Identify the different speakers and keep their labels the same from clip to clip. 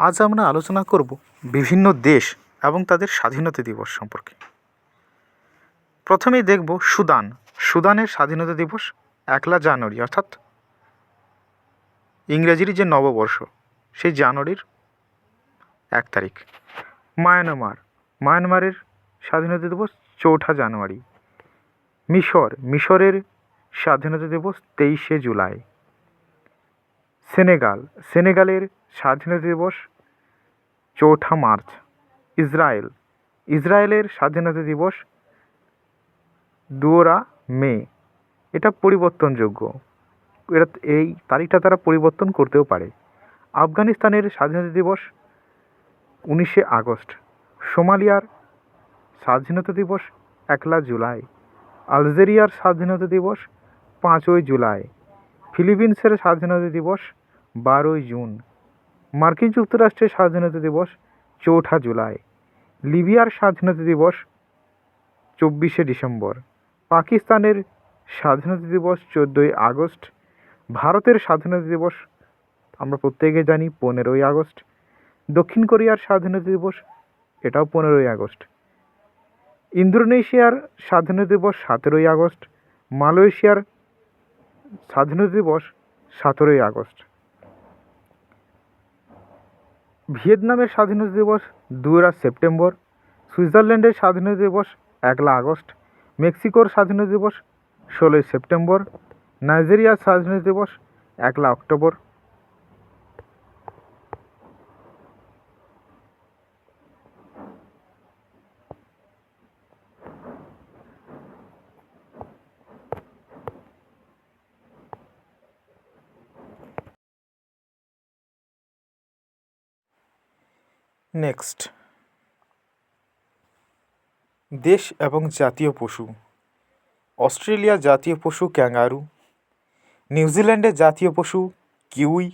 Speaker 1: আজ আমরা আলোচনা করব বিভিন্ন দেশ এবং তাদের স্বাধীনতা দিবস সম্পর্কে। প্রথমেই দেখব সুদান। সুদানের স্বাধীনতা দিবস 1 জানুয়ারি, অর্থাৎ ইংরেজির যে নববর্ষ সেই জানুয়ারির 1 তারিখ। মায়ানমারের স্বাধীনতা দিবস 4 জানুয়ারি। মিশরের স্বাধীনতা দিবস 23 জুলাই। সেনেগালের স্বাধীনতা দিবস 4 মার্চ। ইসরায়েলের স্বাধীনতা দিবস 2 মে। এটা পরিবর্তনযোগ্য, এই তারিখটা তারা পরিবর্তন করতেও পারে। আফগানিস্তানের স্বাধীনতা দিবস 19 আগস্ট। সোমালিয়ার স্বাধীনতা দিবস 1 জুলাই। আলজেরিয়ার স্বাধীনতা দিবস 5 জুলাই। ফিলিপিন্সের স্বাধীনতা দিবস 12 জুন। মার্কিন যুক্তরাষ্ট্রের স্বাধীনতা দিবস 4 জুলাই। লিবিয়ার স্বাধীনতা দিবস 24 ডিসেম্বর। পাকিস্তানের স্বাধীনতা দিবস 14 আগস্ট। ভারতের স্বাধীনতা দিবস আমরা প্রত্যেকে জানি 15 আগস্ট। দক্ষিণ কোরিয়ার স্বাধীনতা দিবস এটাও 15 আগস্ট। ইন্দোনেশিয়ার স্বাধীনতা দিবস 17 আগস্ট। মালয়েশিয়ার স্বাধীনতা দিবস 17 আগস্ট। ভিয়েতনামের স্বাধীনতা দিবস 2 সেপ্টেম্বর। সুইজারল্যান্ডের স্বাধীনতা দিবস 1 আগস্ট। মেক্সিকোর স্বাধীনতা দিবস 16 সেপ্টেম্বর। নাইজেরিয়ার স্বাধীনতা দিবস 1 অক্টোবর। নেক্সট, দেশ এবং জাতীয় পশু। অস্ট্রেলিয়ার জাতীয় পশু ক্যাঙ্গারু। নিউজিল্যান্ডের জাতীয় পশু কিউই।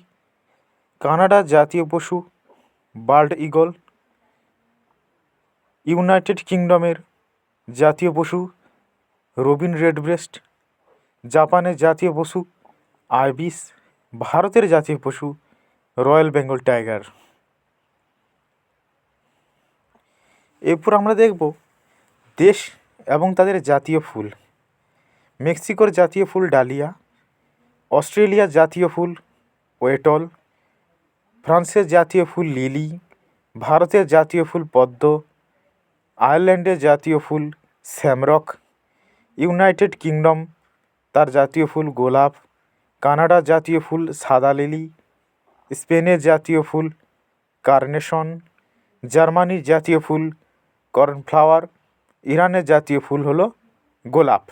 Speaker 1: কানাডার জাতীয় পশু বাল্ড ঈগল। ইউনাইটেড কিংডমের জাতীয় পশু রবিন রেডব্রেস্ট। জাপানের জাতীয় পশু আইবিস। ভারতের জাতীয় পশু রয়্যাল বেঙ্গল টাইগার। এরপর আমরা দেখব দেশ এবং তাদের জাতীয় ফুল। মেক্সিকোর জাতীয় ফুল ডালিয়া। অস্ট্রেলিয়ার জাতীয় ফুল ওয়েটল। ফ্রান্সের জাতীয় ফুল লিলি। ভারতের জাতীয় ফুল পদ্ম। আয়ারল্যান্ডের জাতীয় ফুল শ্যামরক। ইউনাইটেড কিংডম তার জাতীয় ফুল গোলাপ। কানাডার জাতীয় ফুল সাদা লিলি। স্পেনের জাতীয় ফুল কার্নেশন। জার্মানির জাতীয় ফুল কর্নফ্লাওয়ার। ইরানের জাতীয় ফুল হলো গোলাপ।